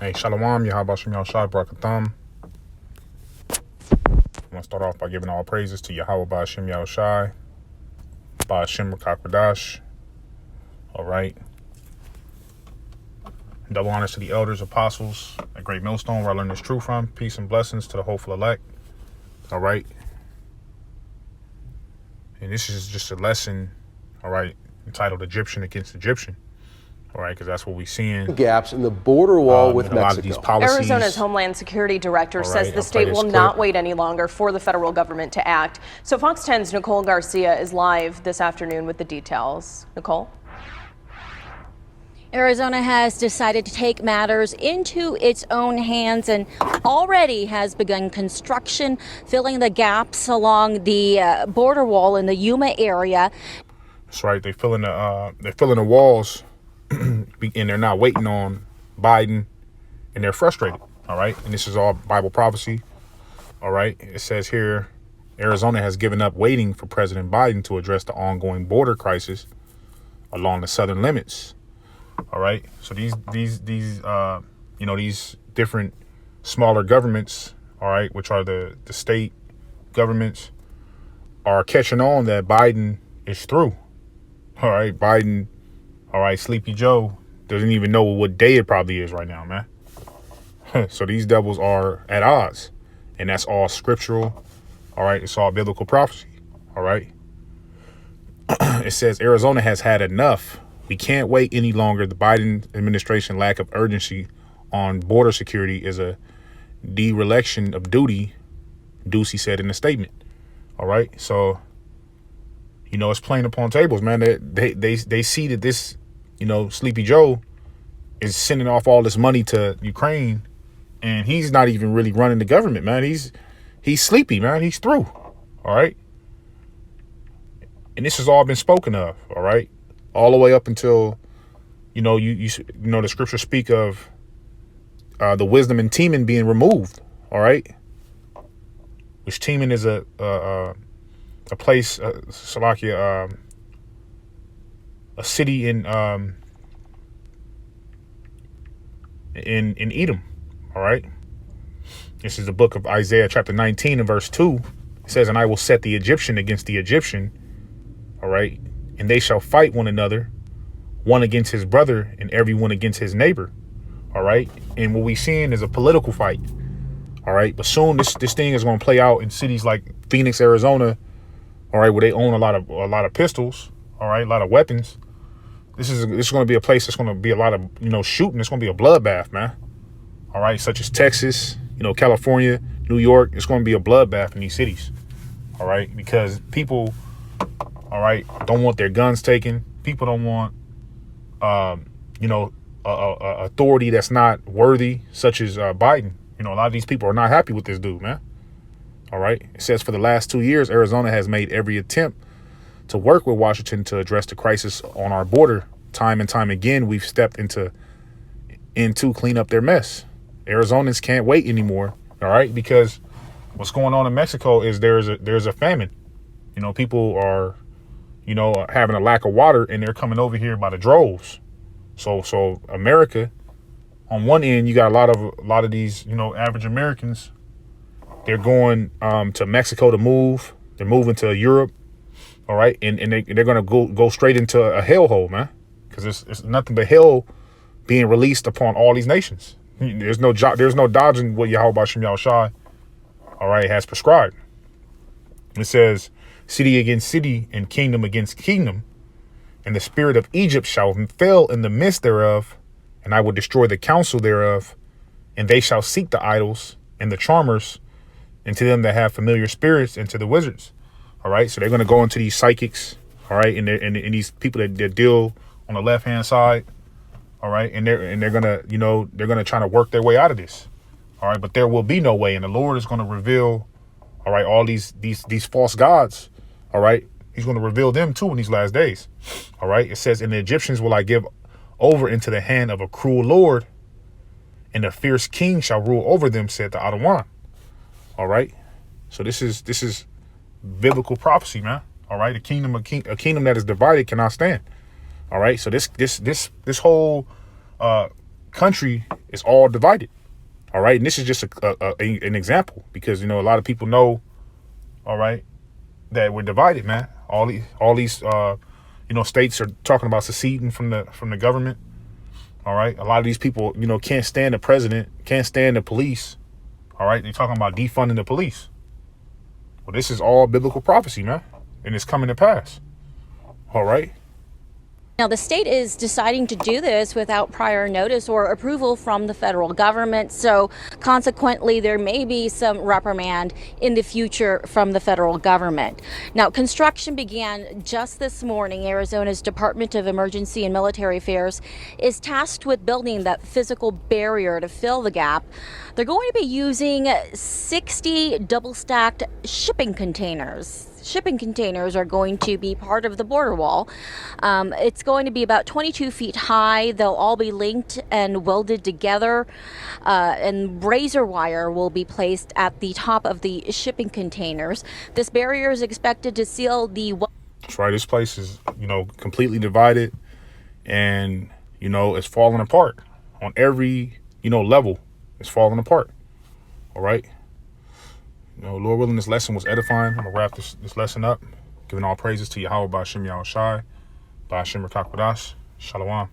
Hey, Shalom, Yahweh Shem Yahushai Barakatham. I want to start off by giving all praises to Yahweh Ba'ashem Yahushai, Ba'ashem Rakakwadash. All right. Double honors to the elders, apostles, at Great Millstone, where I learned this truth from. Peace and blessings to the hopeful elect. All right. And this is just a lesson, all right, entitled Egyptian Against Egyptian. All right, because that's what we're seeing. Gaps in the border wall with a lot Mexico. of these policies. Arizona's Homeland Security Director says the I'll state play will this not clip. wait any longer for the federal government to act. So Fox 10's Nicole Garcia is live this afternoon with the details. Nicole? Arizona has decided to take matters into its own hands and already has begun construction, filling the gaps along the border wall in the Yuma area. That's right. They're filling the walls, and they're not waiting on Biden, and they're frustrated. All right, and this is all Bible prophecy. All right, it says here, Arizona has given up waiting for President Biden to address the ongoing border crisis along the southern limits. All right, so these different smaller governments, all right, which are the state governments, are catching on that Biden is through. All right, Biden, all right, Sleepy Joe doesn't even know what day it probably is right now, man. So these devils are at odds, and that's all scriptural. All right, it's all biblical prophecy. All right, it says Arizona has had enough. We can't wait any longer. The Biden administration lack of urgency on border security is a dereliction of duty, Ducey said in a statement. All right, so it's playing upon tables, man. They see that this, Sleepy Joe is sending off all this money to Ukraine, and he's not even really running the government, man. He's sleepy, man. He's through. All right, and this has all been spoken of. All right. All the way up until, the scriptures speak of the wisdom in Teman being removed. All right, which Teman is a place, Salakia, a city in Edom. All right, this is the book of Isaiah, chapter 19 and verse 2. It says, "And I will set the Egyptian against the Egyptian." All right. "And they shall fight one another, one against his brother and everyone against his neighbor." All right. And what we seeing is a political fight. All right. But soon this thing is going to play out in cities like Phoenix, Arizona. All right. Where they own a lot of pistols. All right. A lot of weapons. This is going to be a place that's going to be a lot of, shooting. It's going to be a bloodbath, man. All right. Such as Texas, California, New York. It's going to be a bloodbath in these cities. All right. Because people, all right, don't want their guns taken. People don't want, authority that's not worthy, such as Biden. A lot of these people are not happy with this dude, man. All right. It says for the last 2 years, Arizona has made every attempt to work with Washington to address the crisis on our border. Time and time again, we've stepped in to clean up their mess. Arizonans can't wait anymore. All right, because what's going on in Mexico is there's a famine. People are having a lack of water, and they're coming over here by the droves. So America, on one end, you got a lot of these, average Americans. They're going to Mexico to move. They're moving to Europe. All right, and they're gonna go straight into a hellhole, man, because it's nothing but hell being released upon all these nations. There's no dodging what Yahweh Ba'ashem Yahushai, all right, has prescribed. It says, "City against city and kingdom against kingdom, and the spirit of Egypt shall fail in the midst thereof, and I will destroy the counsel thereof, and they shall seek the idols and the charmers, and to them that have familiar spirits, and to the wizards." All right, so they're going to go into these psychics, all right, and these people that deal on the left hand side, all right, and they're gonna they're gonna try to work their way out of this, all right, but there will be no way, and the Lord is going to reveal, all right, all these false gods, all right, He's going to reveal them too in these last days, all right. It says, "And the Egyptians will I give over into the hand of a cruel Lord, and a fierce king shall rule over them," said the Adawan. All right, so this is biblical prophecy, man. All right, a kingdom that is divided cannot stand. All right, so this whole country is all divided. All right. And this is just an example because, you know, a lot of people know, all right, that we're divided, man. All these you know, states are talking about seceding from the government. All right. A lot of these people, you know, can't stand the president, can't stand the police. All right. They're talking about defunding the police. Well, this is all biblical prophecy, man. And it's coming to pass. All right. Now, the state is deciding to do this without prior notice or approval from the federal government. So consequently, there may be some reprimand in the future from the federal government. Now, construction began just this morning. Arizona's Department of Emergency and Military Affairs is tasked with building that physical barrier to fill the gap. They're going to be using 60 double-stacked shipping containers. Shipping containers are going to be part of the border wall. It's going to be about 22 feet high. They'll all be linked and welded together, and razor wire will be placed at the top of the shipping containers. This barrier is expected to seal the... That's right. This place is, you know, completely divided, and, you know, it's falling apart on every, you know, level. It's falling apart. All right. You know, Lord willing, this lesson was edifying. I'm going to wrap this lesson up. Giving all praises to Yahweh Ba'ashem Yahushai, Ba'ashem Rakak Wadash. Shalom.